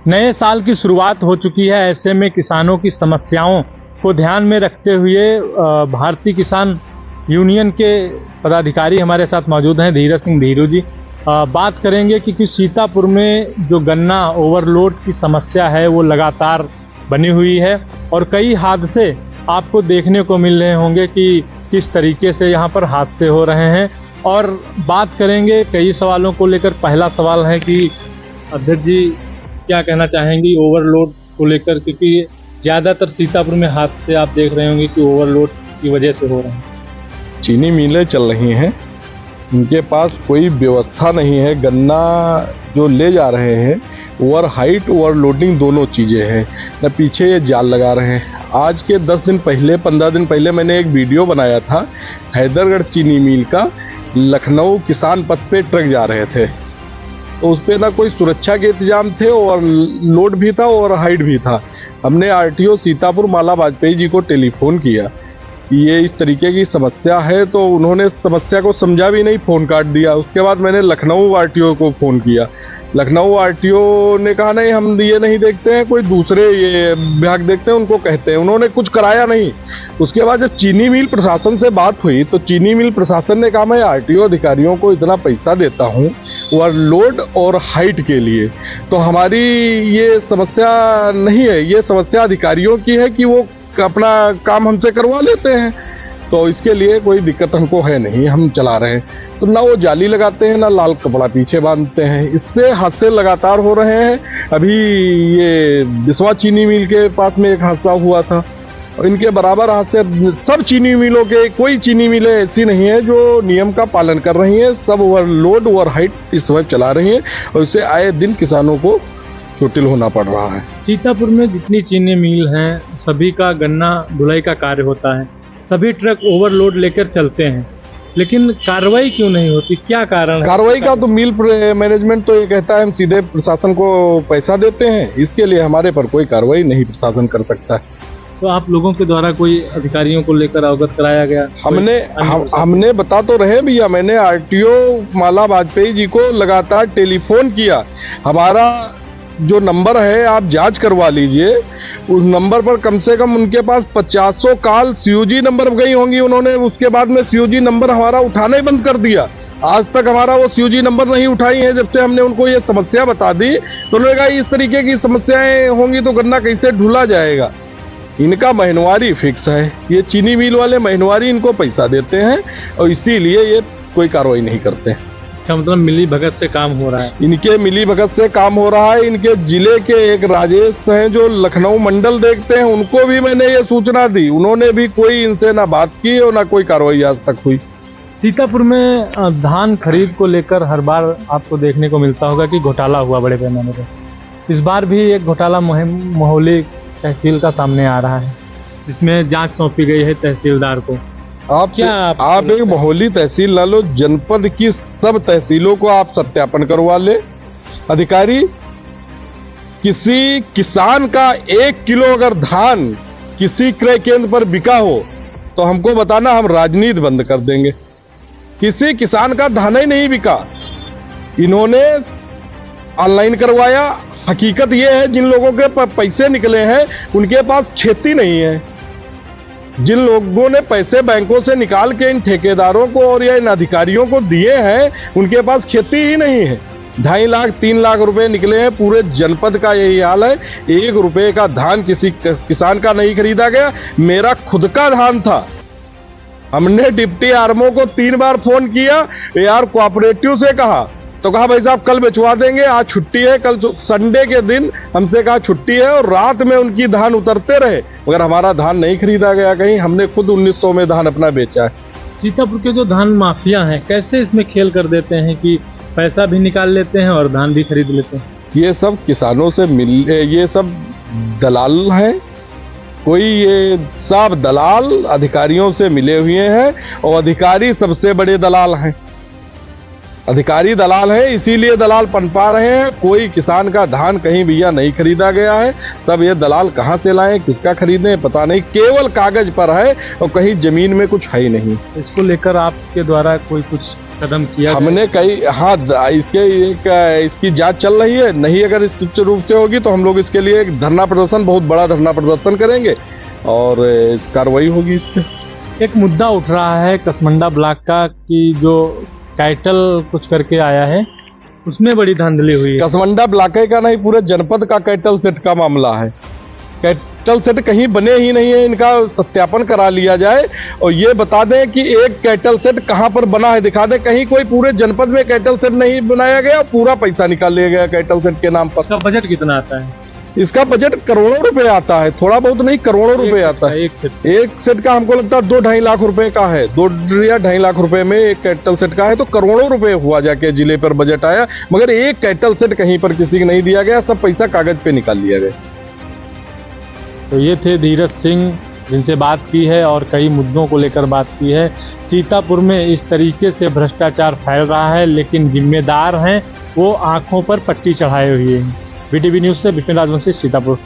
नए साल की शुरुआत हो चुकी है। ऐसे में किसानों की समस्याओं को ध्यान में रखते हुए भारतीय किसान यूनियन के पदाधिकारी हमारे साथ मौजूद हैं, धीरज सिंह धीरू जी। बात करेंगे कि सीतापुर में जो गन्ना ओवरलोड की समस्या है वो लगातार बनी हुई है और कई हादसे आपको देखने को मिल रहे होंगे कि किस तरीके से यहाँ पर हादसे हो रहे हैं। और बात करेंगे कई सवालों को लेकर। पहला सवाल है कि अध्यक्ष जी क्या कहना चाहेंगी ओवरलोड को लेकर, क्योंकि ज़्यादातर सीतापुर में हादसे आप देख रहे होंगे कि ओवरलोड की वजह से हो रहे हैं। चीनी मिलें चल रही हैं, उनके पास कोई व्यवस्था नहीं है। गन्ना जो ले जा रहे हैं ओवर हाइट ओवरलोडिंग दोनों चीज़ें हैं। न पीछे ये जाल लगा रहे हैं। आज के 10 दिन पहले 15 दिन पहले मैंने एक वीडियो बनाया था हैदरगढ़ चीनी मिल का। लखनऊ किसान पथ पे ट्रक जा रहे थे तो उस पर ना कोई सुरक्षा के इंतजाम थे और लोड भी था और हाइट भी था। हमने आरटीओ सीतापुर माला वाजपेयी जी को टेलीफोन किया कि ये इस तरीके की समस्या है, तो उन्होंने समस्या को समझा भी नहीं, फ़ोन काट दिया। उसके बाद मैंने लखनऊ आरटीओ को फ़ोन किया। लखनऊ आरटीओ ने कहा नहीं, हम ये नहीं देखते हैं, कोई दूसरे ये विभाग देखते हैं, उनको कहते हैं। उन्होंने कुछ कराया नहीं। उसके बाद जब चीनी मिल प्रशासन से बात हुई तो चीनी मिल प्रशासन ने कहा मैं आरटीओ अधिकारियों को इतना पैसा देता हूँ ओवरलोड और हाइट के लिए, तो हमारी ये समस्या नहीं है, ये समस्या अधिकारियों की है कि वो अपना काम हमसे करवा लेते हैं, तो इसके लिए कोई दिक्कत हमको है नहीं, हम चला रहे हैं। तो ना वो जाली लगाते हैं ना लाल कपड़ा पीछे बांधते हैं। इससे हादसे लगातार हो रहे हैं। अभी ये बिस्वा चीनी मिल के पास में एक हादसा हुआ था और इनके बराबर हादसे सब चीनी मिलों के, कोई चीनी मिलें ऐसी नहीं है जो नियम का पालन कर रही हैं। सब ओवरलोड ओवर हाइट इस समय चला रही हैं और इससे आए दिन किसानों को चोटिल होना पड़ रहा है। सीतापुर में जितनी चीनी मिल हैं सभी का गन्ना ढुलाई का कार्य होता है, सभी ट्रक ओवरलोड लेकर चलते हैं, लेकिन कार्रवाई क्यों नहीं होती? क्या कारण है? कार्रवाई का तो मिल मैनेजमेंट तो ये कहता है हम सीधे प्रशासन को पैसा देते हैं, इसके लिए हमारे पर कोई कार्रवाई नहीं प्रशासन कर सकता है। तो आप लोगों के द्वारा कोई अधिकारियों को लेकर अवगत कराया गया? हमने बता तो रहे भैया, मैंने आरटीओ माला वाजपेयी जी को लगातार टेलीफोन किया। हमारा जो नंबर है आप जांच करवा लीजिए, उस नंबर पर कम से कम उनके पास 50 कॉल सीओजी नंबर गई होंगी उन्होंने। उसके बाद में सीओजी नंबर हमारा उठाना ही बंद कर दिया। आज तक हमारा वो सीओजी नंबर नहीं उठाई है। जब से हमने उनको ये समस्या बता दी तो उन्होंने कहा इस तरीके की समस्याएं होंगी तो गन्ना कैसे ढुला जाएगा। इनका महीनवारी फिक्स है, ये चीनी मिल वाले महीनवारी इनको पैसा देते हैं और इसीलिए ये कोई कार्रवाई नहीं करते हैं। इसका मतलब मिली भगत से काम हो रहा है। इनके मिली भगत से काम हो रहा है। इनके जिले के एक राजेश हैं जो लखनऊ मंडल देखते हैं, उनको भी मैंने ये सूचना दी, उन्होंने भी कोई इनसे ना बात की और ना कोई कार्रवाई आज तक हुई। सीतापुर में धान खरीद को लेकर हर बार आपको देखने को मिलता होगा कि घोटाला हुआ बड़े पैमाने पर। इस बार भी एक घोटाला मोहली तहसील का सामने आ रहा है, जिसमें जांच सौंपी गई है तहसीलदार को। आप एक मोहली तहसील ला लो, जनपद की सब तहसीलों को आप सत्यापन करवा ले। अधिकारी, किसी किसान का 1 किलो अगर धान किसी क्रय केंद्र पर बिका हो तो हमको बताना, हम राजनीति बंद कर देंगे। किसी किसान का धान ही नहीं बिका, इन्होंने ऑनलाइन करवाया। हकीकत ये है जिन लोगों के पैसे निकले हैं उनके पास खेती नहीं है। जिन लोगों ने पैसे बैंकों से निकाल के इन ठेकेदारों को और या इन अधिकारियों को दिए हैं उनके पास खेती ही नहीं है। 2.5 लाख 3 लाख रुपए निकले हैं। पूरे जनपद का यही हाल है। 1 रुपए का धान किसी किसान का नहीं खरीदा गया। मेरा खुद का धान था, हमने डिप्टी आरएमओ को 3 बार फोन किया, यार कोऑपरेटिव से कहा तो कहा भाई साहब कल भिजवा देंगे, आज छुट्टी है। कल संडे के दिन हमसे कहा छुट्टी है और रात में उनकी धान उतरते रहे, मगर हमारा धान नहीं खरीदा गया कहीं। हमने खुद 1900 में धान अपना बेचा है। सीतापुर के जो धान माफिया हैं कैसे इसमें खेल कर देते हैं कि पैसा भी निकाल लेते हैं और धान भी खरीद लेते हैं? ये सब किसानों से ये सब दलाल हैं। कोई ये सब दलाल अधिकारियों से मिले हुए हैं और अधिकारी सबसे बड़े दलाल हैं। अधिकारी दलाल है, इसीलिए दलाल पनपा रहे हैं। कोई किसान का धान कहीं भैया नहीं खरीदा गया है। सब ये दलाल कहाँ से लाएं, किसका खरीदे पता नहीं, केवल कागज पर है और कहीं जमीन में कुछ है ही नहीं। इसको लेकर आपके द्वारा कोई कुछ कदम किया जाए? हमने कई, हाँ, इसकी जांच चल रही है। नहीं अगर इस सुचारू रूप से होगी तो हम लोग इसके लिए एक धरना प्रदर्शन, बहुत बड़ा धरना प्रदर्शन करेंगे और कार्रवाई होगी इस पर। एक मुद्दा उठ रहा है कसमंडा ब्लॉक का कि जो टाइटल कुछ करके आया है उसमें बड़ी धांधली हुई है। कसमंडा ब्लॉक का नहीं, पूरे जनपद का कैटल सेट का मामला है। कैटल सेट कहीं बने ही नहीं है, इनका सत्यापन करा लिया जाए और ये बता दें कि एक कैटल सेट कहाँ पर बना है, दिखा दें। कहीं कोई पूरे जनपद में कैटल सेट नहीं बनाया गया, पूरा पैसा निकाल लिया गया कैटल सेट के नाम पर। इसका बजट कितना आता है? इसका बजट करोड़ों रुपए आता है, थोड़ा बहुत नहीं, करोड़ों रुपए आता है। एक सेट का हमको लगता है 2-2.5 लाख रुपए का है, 2 या 2.5 लाख रुपए में एक कैटल सेट का है, तो करोड़ों रुपए हुआ जाके जिले पर बजट आया। मगर एक कैटल सेट कहीं पर किसी को नहीं दिया गया, सब पैसा कागज पे निकाल लिया गया। तो ये थे धीरज सिंह जिनसे बात की है और कई मुद्दों को लेकर बात की है। सीतापुर में इस तरीके से भ्रष्टाचार फैल रहा है, लेकिन जिम्मेदार हैं वो आंखों पर पट्टी चढ़ाए हुए हैं। BTV न्यूज़ से विपिन राजवंशी, सीतापुर।